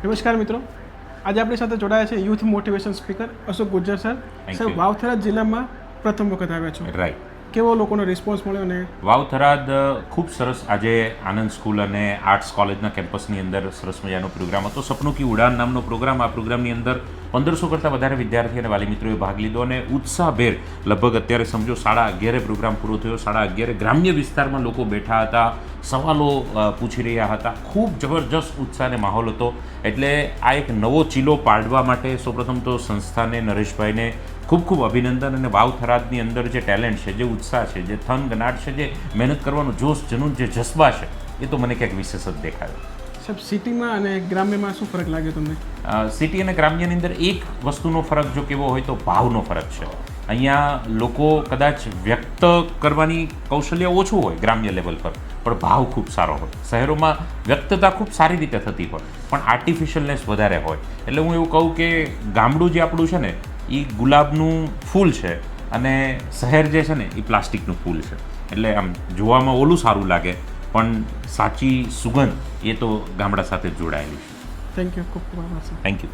નમસ્કાર મિત્રો, આજે આપણી સાથે જોડાયા છે youth motivation speaker Ashok Gujjar sir. Sir, Vav Tharad જિલ્લામાં પ્રથમ વખત આવ્યા છો. રાઈટ. કેવો લોકોનો રિસ્પોન્સ મળ્યો? ને વાવ-થરાદ ખૂબ સરસ. આજે આનંદ સ્કૂલ અને આર્ટ્સ કોલેજના કેમ્પસની અંદર સરસ મજાનો પ્રોગ્રામ હતો. સપનું કી ઉડાન નામનો પ્રોગ્રામ. આ પ્રોગ્રામની અંદર 1500 કરતાં વધારે વિદ્યાર્થી અને વાલી મિત્રોએ ભાગ લીધો અને ઉત્સાહભેર લગભગ અત્યારે સમજો 11:30 પ્રોગ્રામ પૂરો થયો. 11:30 ગ્રામ્ય વિસ્તારમાં લોકો બેઠા હતા, સવાલો પૂછી રહ્યા હતા. ખૂબ જબરજસ્ત ઉત્સાહ અને માહોલ હતો. એટલે આ એક નવો ચીલો પાડવા માટે સૌપ્રથમ તો સંસ્થાને, નરેશભાઈને ખૂબ ખૂબ અભિનંદન. અને વાવ-થરાદની અંદર જે ટેલેન્ટ છે, જે ઉત્સાહ છે, જે થનગનાટ છે, જે મહેનત કરવાનું જોશ, જનૂન, જે જذبા છે, એ તો મને ક્યાંક વિશેષ જ દેખાયો. સાહેબ, સિટીમાં અને ગ્રામ્યમાં શું ફરક લાગ્યો તમને? સિટી અને ગ્રામ્યની અંદર એક વસ્તુનો ફરક જો કેવો હોય તો ભાવનો ફરક છે. અહીંયા લોકો કદાચ વ્યક્ત કરવાની કૌશલ્ય ઓછું હોય ગ્રામ્ય લેવલ પર, પણ ભાવ ખૂબ સારો હોય. શહેરોમાં વ્યક્તતા ખૂબ સારી રીતે થતી હોય, પણ આર્ટિફિશિયલનેસ વધારે હોય. એટલે હું એવું કહું કે ગામડું જે આપણું છે ને, એ ગુલાબનું ફૂલ છે અને શહેર જે છે ને, એ પ્લાસ્ટિકનું ફૂલ છે. એટલે આમ જોવામાં ઓલું સારું લાગે, પણ સાચી સુગંધ એ તો ગામડા સાથે જોડાયેલી છે. થેન્ક યુ, ખૂબ ખૂબ આભાર સર. Thank you.